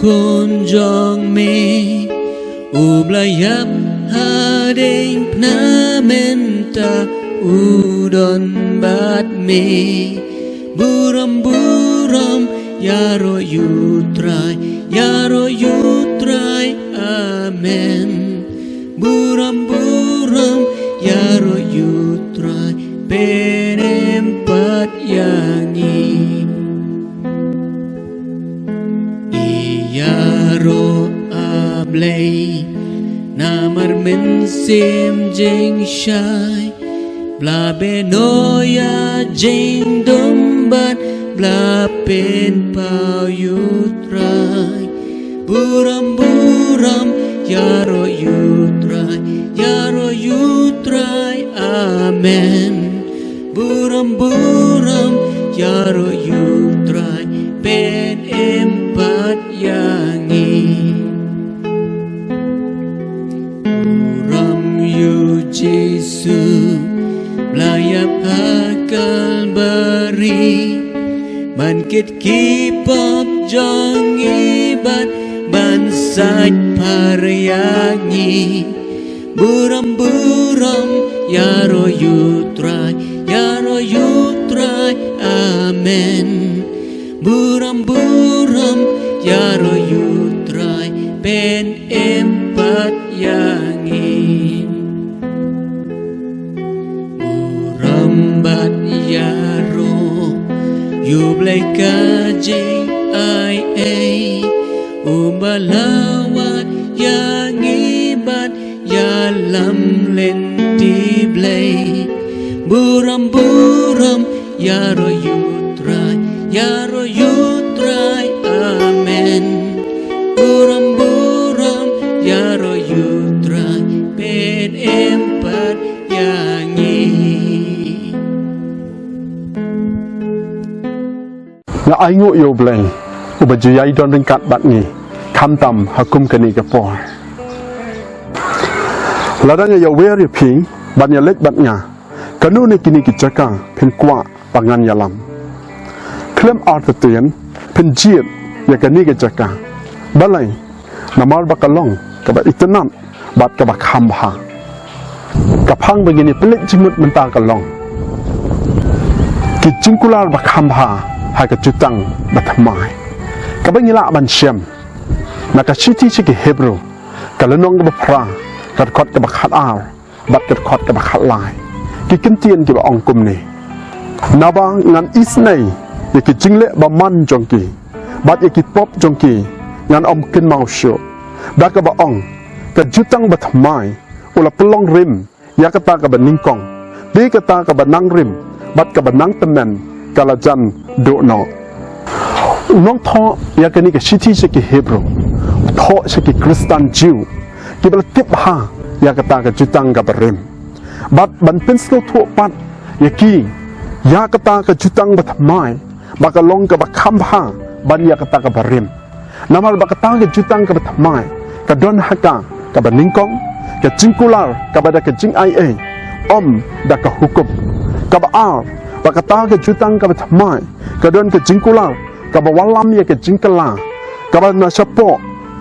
คนจองเมอุบลายับหาเด้งพนาเมนตาอุดอนบาดเมบุรำยาโรยุตรายยาโรยุตรายอาเมนบุรำยาโรยุตรายเป็นเอ็มปัดยางียาโรอาเบลนามาร์เมนเซมเจงชายบลาเบโนยาเจงดมบัดบลาเป็นเป่ายุตรายบุรำยาโรยุตรายยาโรยุตรายอาเมนบุรำยาโรยุตรายเป็นเอ็มปัดยางีบุรำยูเจซูปลายพากาลบารีมันกิดกีปอบจองอีบัดบันสัจภารยางีบุรำยาโรยุตรายยาโรยุตรายอาเมนบุรำยาโรยุตรายเป็นเอ็มปัดยางีบุรำบัดยาโรยูเบลกาเจงไอเออุบลาวัดยางีบัดยาลำเล่นตีเบลบุรำยาโรยุตรายยาโรยุตรายอาเมนบุรำยาโรยุตรายเป็นเอ็มปัดยางีและอายุโยเบลอุบจุยายดอนริงกัดบัดนี้คำตำหักกุมกันนี่กับปอแล้วดังยาเวรีพิงบัดยาเล็กบัดงากันนู่นในกินกิจการเพ่งกว่าปังงานยาลำเคลื่อนอาร์ตเตียนเพ่งจีบอยากกันนี่กิจการบัดเลยนามาร์บักกะลองกับอิตนัมบัดกับบักคำบากับพังbeginiเป็นเล็กจิมุดมันตากะลองกิจิงกุลาบักคำบาหากจุตังบัดทำไมกับbeginiละบันเชมนักชิติชิกิเฮบรูกับละน้องกับพระกับขอดกับขัดอาร์บัดกับขอดกับขัดลายกิกันเตียนกับองกุมนี่นาบางงานอิสเนยอยากจิงเละบะมันจงกีบัดอยากป๊อปจงกีงานอมกินเมาโชบัดกับองกับจุตังบัดทำไมอุลปลองริมยากตากับบันนิงกองดีกตากับบันนังริมบัดกับบันนังตะเมนกาลจันโดนอน้องท้อยากนี่กับชิติสกิเฮบรูท้อสกิคริสตันจิวกิบลติบหายากตากับจุตังกับริมบัดบันเป็นสโลทั่วปัดยากียากตากับจุตังบัดทำไมบักลงกับบักคำหาบันยากตากับริมนามาบักตากับจุตังกับบัดทำไมกับดอนฮักกากับบันนิงกองกับจิงกุลาร์กับบัดกับจิงไอเออมดักกับฮุกุบกับอาร์บักตากับจุตังกับบัดทำไมกับดอนกับจิงกุลาร์กับบัวลามยากับจิงกลากับบันนาชป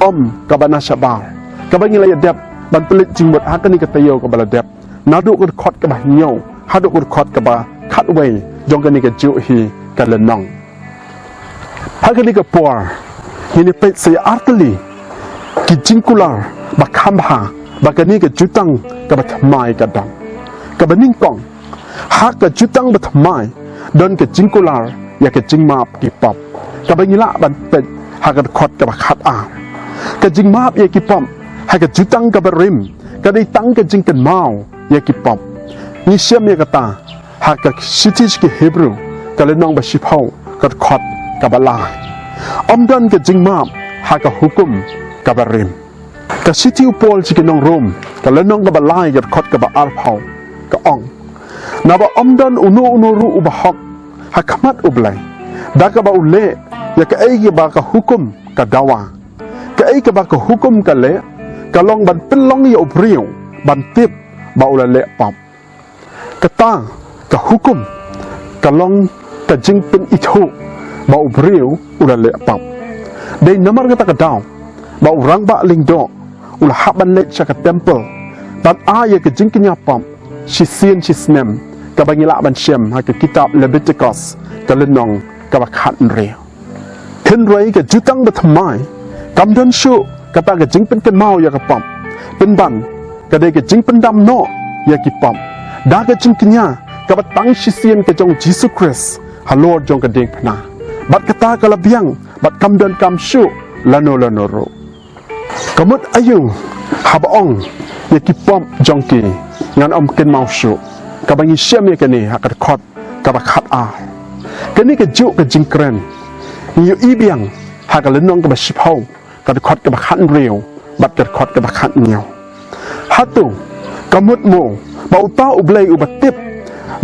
ออมกับบันนาชบาร์กับบันยิลายเด็บบันผลิตจิงบดฮักกันนี่กับเตยกับบัลเด็บนาดูกุดขอดกับเหี่ยวฮัดูกุดขอดกับคัดเวยจงกันนี่กับจิวฮีกับเลนองฮักกันนี่กับปัวยินดีเป็นเสียอาร์ตลีกิจิงกุลาร์บักคำหาบักกันนี่กับจุตังกับบัดทำไมกับดองกับบันนิ่งกองฮักกับจุตังบัดทำไมดอนกับจิงกุลาร์อยากกับจิงมาบกีปอบกับบันยิละบันเป็ดฮักกับขอดกับบักคัดอากับจิงมาบอยากกีปอมฮักกับจุตังกับบัริมก็ได้ตั้งกับจิงกันเมาอยากกิปอบนี่เชื่อมยากตาหากกับชิติสกิเฮบรูก็เลยน้องบชิพาวกับขอดกับบลาอมดันกับจิงมาบหากกับฮุกุมกับบริมกับชิติอุปอลจิกิน้องโรมก็เลยน้องกับบลากับขอดกับอาร์พาวกับองนับอมดันอุโนรูอุบฮอกหากมัดอุบไลดักกับอุเล่อยากกับไอ้กับบกับฮุกุมกับดาวากับไอ้กับกับฮุกุมกับเล่กะลองบันเป็นลองยาอุปริวบันติบบาอุละเละปับกะตากะฮุกุมกะลองกะจิงเป็นอิทุบาอุปริวอุละเละปับ Day namar kata kadau, ba orang ba lingdo, ulah haban let syaka temple, dan ayah ke jingkinya pam, sisian sisnem, kabangila ban syem, hake kitab Leviticus, kalenong kabakat nreo. Henry ke jutang bertemai, kamdan syuk, kata ke jingpen ke mau ya ke pam, penban, kadai ke jingpen dam no, ya ki pam, dah ke jingkinya, kabatang sisian ke jong Jesus Christ, halor jong ke ding pena. Bat kata kalabiang, bat kamdan kam syuk, lano ro. Kamut ayung, habaong, ya ki pam jong ki, ngan om ken mau syuk, kabangi syem ya kini, hakat kot, kabakat kini ke juk ke jingkren, yu ibiang, hakat lenong ke basipau, kat kot ke bakat real, bat kat kot ke bakat niau. Hatu, kamut mo, bau tau ublay ubatip,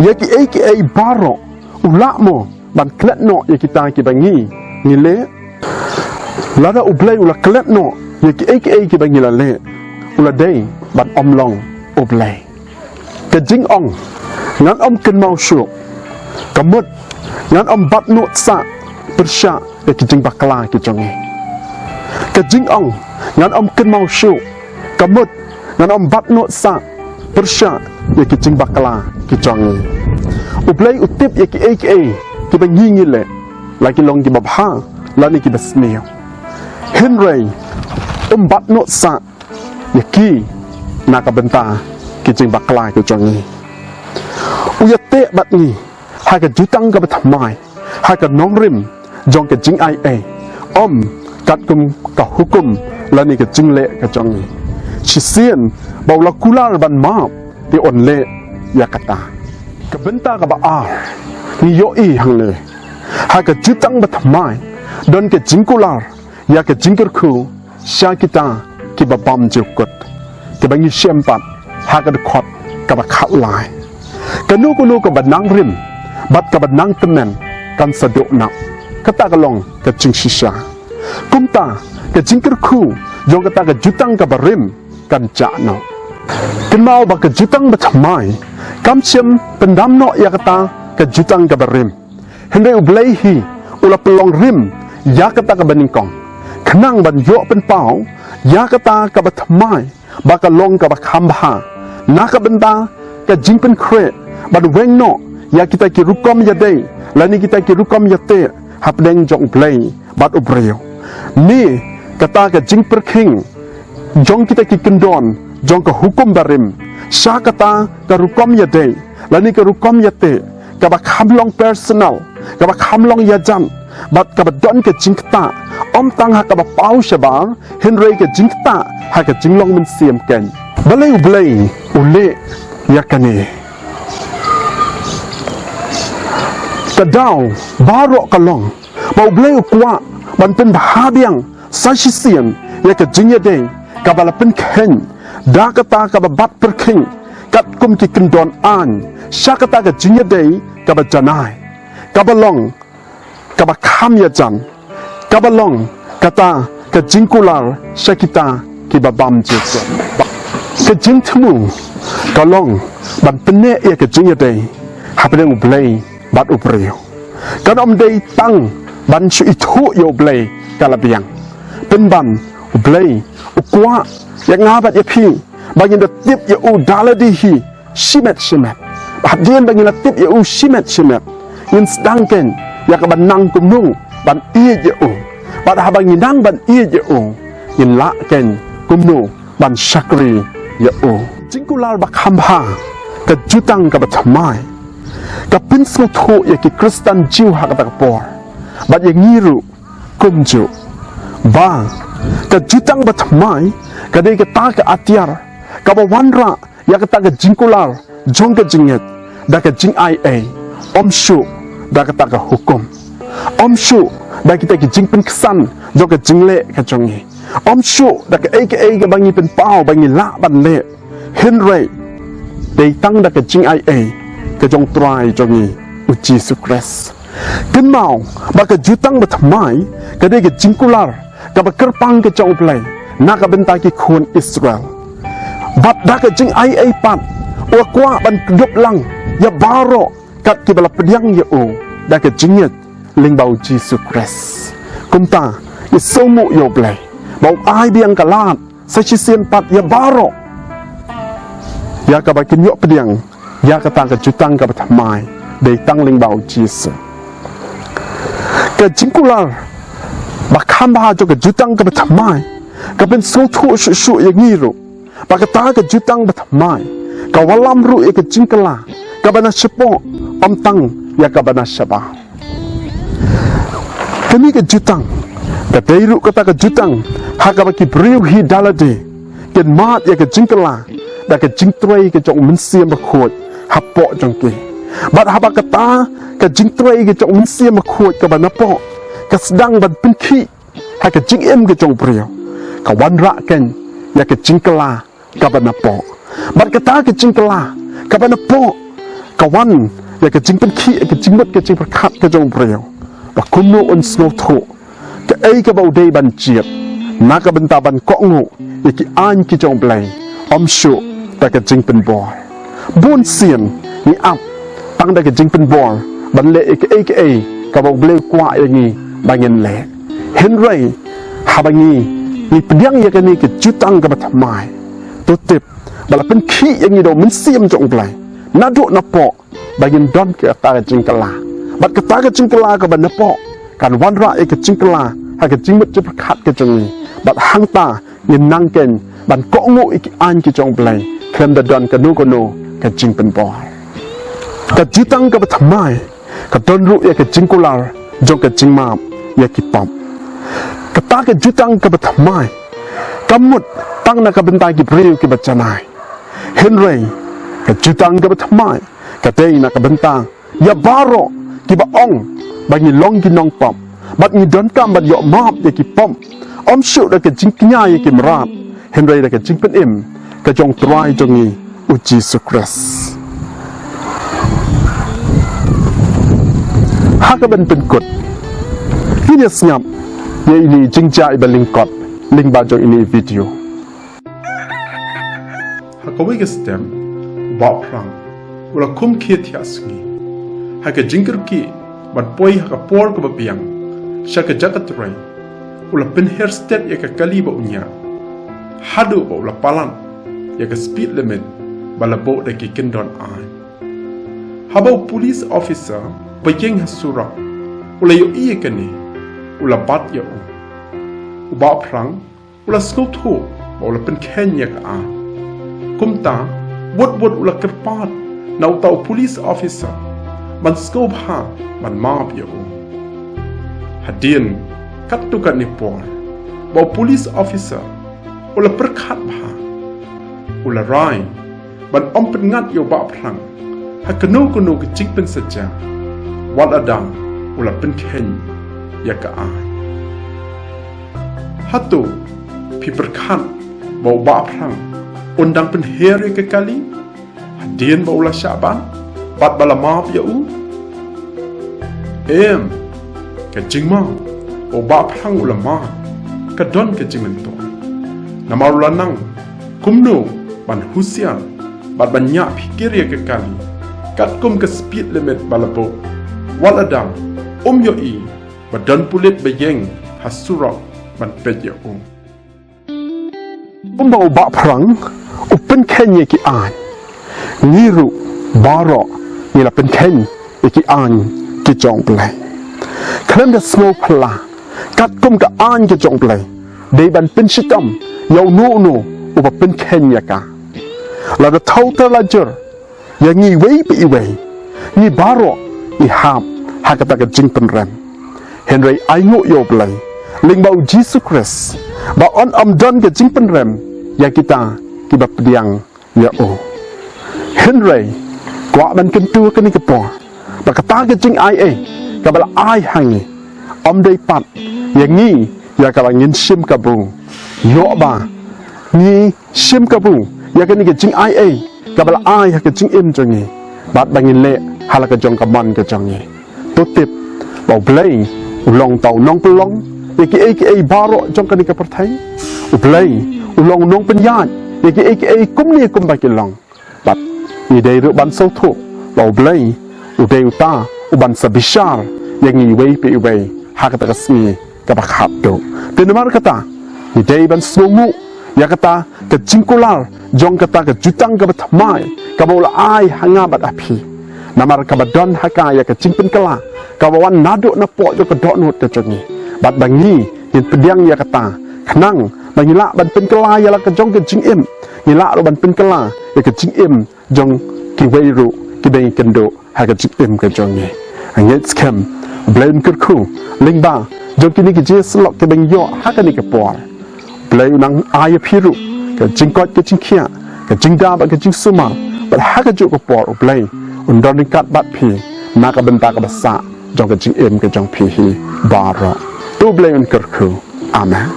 ya ki aka barok, ulak mo, ban klet no ya kita ki bangi, ngile, lada ublay ulak klet no, ya ki aka ki bangi lale, uladai ban omlong ublay. Ke jing ong, ngan om ken mau syuk, kamut, ngan om bat no sa, persya ya ki jing bakla ki jongi. Ke jing ong, ngan om ken mau syuk, kamut, ngan om bat no sa, persya ya ki jing bakla ki jongi. Ublay utip ya ki aka ki bangi ngile, lagi long ki babha, lani ki basniyo. Henry, bat no sa, ya ki nakabenta ki jing bakla ki jongi. Uyate bat ni, haga jutang ka batmai, haga nongrim, jong ke jing ai om kat kum ka hukum lani ke jing le ka jongi. Sisian baula kular ban maap di on le ya kata. Kebenta ka ba ni yoi hang le. Haga jutang batmai, don ke jing kular, ya ke jing kerku, sya kita ki babam jukut. Ke bangi syempat, haga dekot ka ba khaulai. Kanu ka banang rim, bat ka banang temen, kan saduk nak. Kata kalong ke jing shisha. Kumta ke jing kerku, jong kata ke jutang ka barim, kan jakno. Kenau ba ke jutang batmai, kam syem pendam no ya kata ke jutang ka barim. Hendai ublay hi, ula pelong rim, ya kata ka baningkong. Kenang ban yok pen pau, ya kata ka batmai, baka long ka bakhamba. Naka benda ka jing pen kre, ban weng no, ya kita ki rukom ya day, lani kita ki rukom ya te, hapdeng jong play, bat ubreo. Ni kata ka jing perking, jong kita ki kendon, jong ka hukum barim, sya kata ka rukom ya day, lani ka rukom ya te, ka bakhamlong personal, ka bakhamlong ya jam, bat ka badon ka jing kata, om tang ha ka bapau syabar, henry ka jing kata, ha ka jinglong men siam ken. Balay ublay, ule, ya kane. Kadau, barok kalong, mau ublay ukwa, banten bahabiang, sasisian, ya ka jingya day, ka balapen ken, da kata ka babat perking, kat kum ki kendon an, sya kata ka jingya day, ka bajanay, ka balong, ka bakham ya jan, ka balong, kata ka jingkular, sya kita ki babam jikot. Ke jing temu, kalong, ban pene ya ke jing yadai, hapedeng ublay, bat ubreo. Kan om day tang, ban su itu ya ublay, kalabiang. Penban, ublay, ukwa, ya ngabat ya pi, bagi tip ya u daladihi, shimet. Hadian bagi tip ya u shimet. Yin sedangken, ya ke banang kumnung, ban iya ya u. Pada habang nang ban iya ya u, yin laken, kumnung, ban syakri, ya o jingkular bakhamba ka jutang ka batmai ka pinsmo tho ya ki kristan jiu ha ka por bat ya ngiru kumju ba ka jutang batmai ka de ka ta ka atiar ka bawanra ya ka ta ka jingkular jong ka jinget da ka jing ai om shu da ka ta ka hukum om shu da kita ki jingpen kesan jong ka jingle ka jongi om shu da ka aka ka bangi pen pau bangi la ban le Henry day tang da ka jing ai ka jong try jongi u Jesus Christ kenau ba ka jutang batmai ka de ka jingkular ka ba kerpang ka jong play na ka benta ki khun Israel bat da ka jing ai pat o kwa ban dup lang ya baro kat ki bala pediang ya o da ka jinget ling bau Jesus Christ kumta isomu yo blay bau ai biang kalat sachisian pat ya baro ya ka bakin yo pediang ya kata ka jutang ka batmai dei tangling bau Jesus ka jingkular bakam ba jo ka jutang ka batmai ka ben so thu shu ya ngiru bakata ka jutang batmai ka walam ru e ka jingkala ka bana sepo om tang ya ka bana saba kami ka jutang ka deiru kata ka jutang haka baki briu hi dalade ken mat ya ka jingkala da ka jingtrei ka jong mensiam ba khot hapo jong ke bat haba kata ka jingtrei ka jong mensiam ba khot ka bana po ka sedang ban pinki haka jing em ka jong briu ka wanra ken ya ka jingkala ka bana po bat kata ka jingkala ka bana po ka wan ya ka jing pinki ka jingmat ka jing prakhat ka jong briu ba kumno on snow tho ka ai ka bau dei ban chiat na ka benta ban ko ngu iki an ki jong blai om shu ta ka jing pen bol bun sien ni ap tang da ka jing pen bol ban le ik ai ka bau blai kwa yang ni bangen le henry ha bangi ni pediang ya ka ni ka jutang ka bat mai to tip bala pen khi yang ni do men siem jong blai na do na po bangen don ka ta ka jing kala bat ka ta ka jing kala ka ban na po kan wan ra e ka jing kala ha ka jing mat je prakhat ka jong ni bat hang ta yin nang ken ban ko ngu iki an ki jong blai klem da don ka nu ko no ka jing pen bol ka jutang ka bat mai ka don ru ya ka jing kular jong ka jing map ya ki pom ka ta ka jutang ka bat mai kamut tang na ka bentai ki priu ki bat chanai henry ka jutang ka bat mai ka dei na ka bentang ya baro ki ba ong bangi long ki nong pom bat ni don kam bat yo map ya ki pom om shu da ka jing knya ya ki mrat henry da ka jing pen im ka jong trai jong ni u Jesus Christ ha ka ben pen kut ni senyap ye ini jing jai ba ling kot ling ba jong ini video ha ka wi ka stem ba prang ula kum khia thia sngi ha ka jingker ki bat poi ha ka por ko ba piang sha ka jakat rai ula pen hairstyle ya ka kali ba unya hadu ba ula palan ya ka speed limit bala bo da ki kindon ai habo police officer ba yeng hasura ula yo ie ka ni ula bat ya u ba prang ula skot ho ba ula pen ken ya ka a kumta wot ula kerpat nau tau police officer man skop ha man map ya u hadin kat tu kan ni por ba police officer ula perkhat bha ula rai ban om pen ngat yo ba prang ha kanu ke cik pen saja wat adang ula pen ken ya ka a hatu pi perkhat ba prang undang pen her ya ka kali hadin ba ula syaban bat bala map ya u ka jingma o ba phang ulama ka don ka jingmento namar lanang kumno ban husian bat banya pikir ya ke kali kat kum ke speed limit balabo waladang yo I badan pulit beyeng hasura ban pejya ba ba phang upen kenya ki an niru baro ni la pen ken ki an ki jong play klem da snow pla kat kum ka an ki jong play dei ban pen shitam yo no u ba pen kenya ka la da total la jur ya ngi wei bi wei ni baro ni hap ha ka ta ka jing pen ram henry ai ngo yo play ling bau Jesus Christ ba on am don ka jing pen ram ya kita ki ba pediang ya o henry kwa ban ken tu ka ni ka po ba ka ta ka jing ai ka bala ai hangi om dei pat yang ni ya ka ba ngin sim ka bu yo ba ni sim ka bu ya ka ni ka jing ai ka bala ai ha ka jing im jong ni bat ba ngin le hala ka jong ka man ka jong ni to tip ba blai ulong tau nong pelong aka baro jong ka ni ka perthai blai ulong nong pen yan aka kum ni kum ba ki long bat ni dei ru ban so thu ba blai u dei ta uban sabishar yang ni wei pe wei ha ka ta ka smi bakhat do tenamar kata ni dei ban sungu ya kata ke jingkular jong kata ke jutang ke batmai ka bola ai hanga bat api namar ka badon haka ya ke jingpen kala ka bawan nado na po jo ke dok nut te jongi bat bangi yin pediang ya kata khnang bangila ban pen kala ya la ke jong ke jing em ngila ro ban pen kala ya ke jing em jong ki wei ru ki dei kendo ha ke jing em ke jongi anget scam blain kurku lingba jong kini ke jes lok ke bang yo ha ka ni ke por play nang ai phiru ke jingkot ke jingkhia ke jingda ba ke jingsuma ba ha ke ju ko por play undon ni kat bat phi na ka benta ka basa jong ke jing em ke jong phi hi bara tu play un kurku amen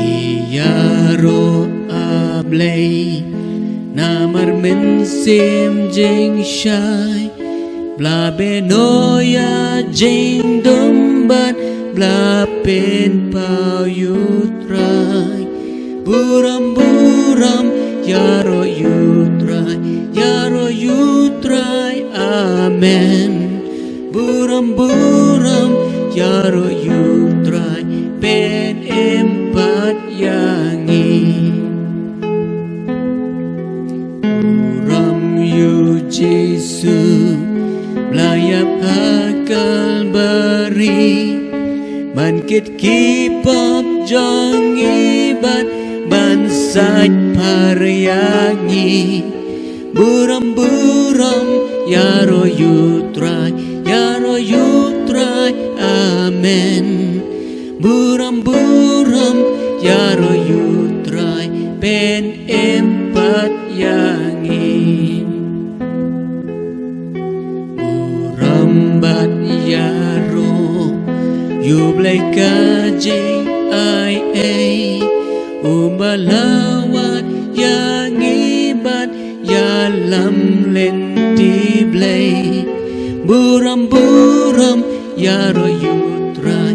Iyaro ablay namar men sim jing shai bla benoya jing dumbat bla pen pau yutrai buram yaro yutrai amen buram yaro yutrai pen empat yangi buram yu Jesu layap hakal bari Bangkit kipap jong ibat bansaj paryangi buram yaro yutrai amen buram yaro yutrai pen empat yangi buram bat yaro Yublay kajing ay umalawat yang ibat yalam lenti blay buram yaro yutrai